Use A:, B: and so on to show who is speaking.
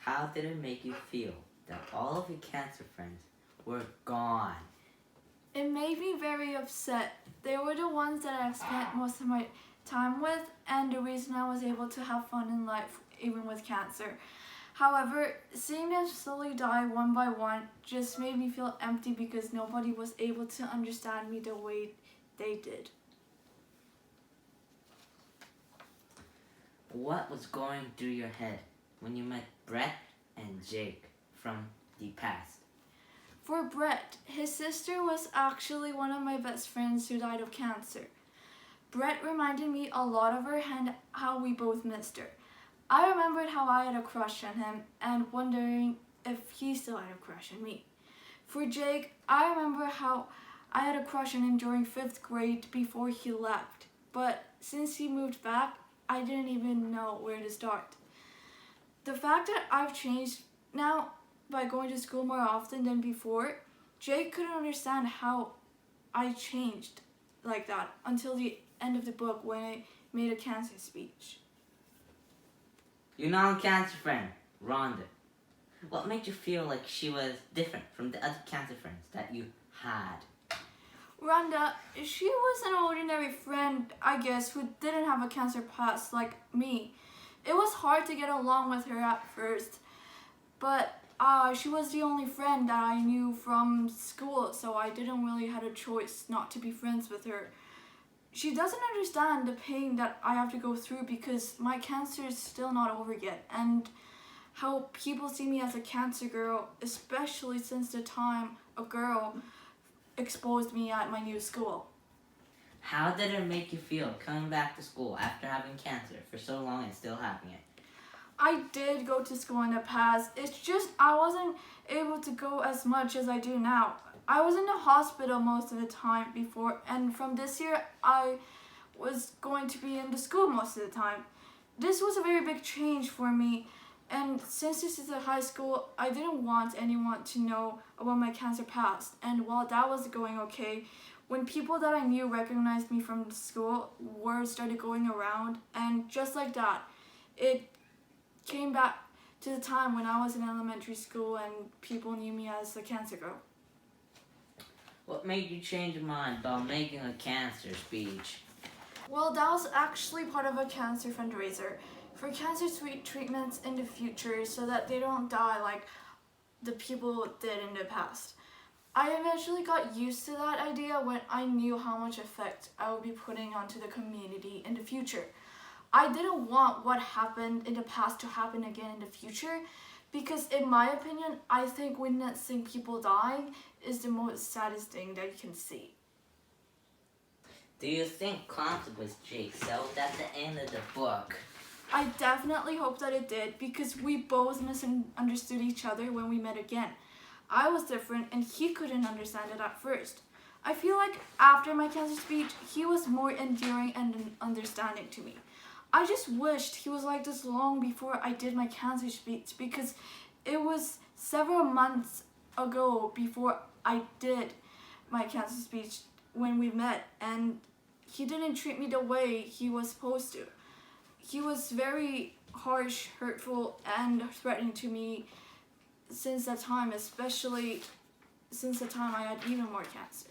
A: How did it make you feel that all of your cancer friends were gone?
B: It made me very upset. They were the ones that I spent most of my time with, and the reason I was able to have fun in life even with cancer. However, seeing them slowly die one by one just made me feel empty because nobody was able to understand me the way they did.
A: What was going through your head when you met Brett and Jake from the past?
B: For Brett, his sister was actually one of my best friends who died of cancer. Brett reminded me a lot of her and how we both missed her. I remembered how I had a crush on him and wondering if he still had a crush on me. For Jake, I remember how I had a crush on him during 5th grade before he left. But since he moved back, I didn't even know where to start. The fact that I've changed now by going to school more often than before, Jake couldn't understand how I changed like that until the end of the book when I made a cancer speech.
A: Your non-cancer friend, Rhonda. What made you feel like she was different from the other cancer friends that you had?
B: Rhonda, she was an ordinary friend, I guess, who didn't have a cancer past like me. It was hard to get along with her at first, but she was the only friend that I knew from school, so I didn't really have a choice not to be friends with her. She doesn't understand the pain that I have to go through because my cancer is still not over yet, and how people see me as a cancer girl, especially since the time a girl exposed me at my new school.
A: How did it make you feel coming back to school after having cancer for so long and still having it?
B: I did go to school in the past. It's just I wasn't able to go as much as I do now. I was in the hospital most of the time before, and from this year I was going to be in the school most of the time. This was a very big change for me, and since this is a high school, I didn't want anyone to know about my cancer past. And while that was going okay, when people that I knew recognized me from school, word started going around, and just like that, it came back to the time when I was in elementary school and people knew me as a cancer girl.
A: What made you change your mind about making a cancer speech?
B: Well, that was actually part of a cancer fundraiser for cancer treatments in the future so that they don't die like the people did in the past. I eventually got used to that idea when I knew how much effect I would be putting onto the community in the future. I didn't want what happened in the past to happen again in the future because, in my opinion, I think witnessing people dying is the most saddest thing that you can see.
A: Do you think conflict with Jake settled at the end of the book?
B: I definitely hope that it did because we both misunderstood each other when we met again. I was different and he couldn't understand it at first. I feel like after my cancer speech, he was more endearing and understanding to me. I just wished he was like this long before I did my cancer speech because it was several months ago before I did my cancer speech when we met, and he didn't treat me the way he was supposed to. He was very harsh, hurtful, and threatening to me since that time, especially since the time I had even more cancer.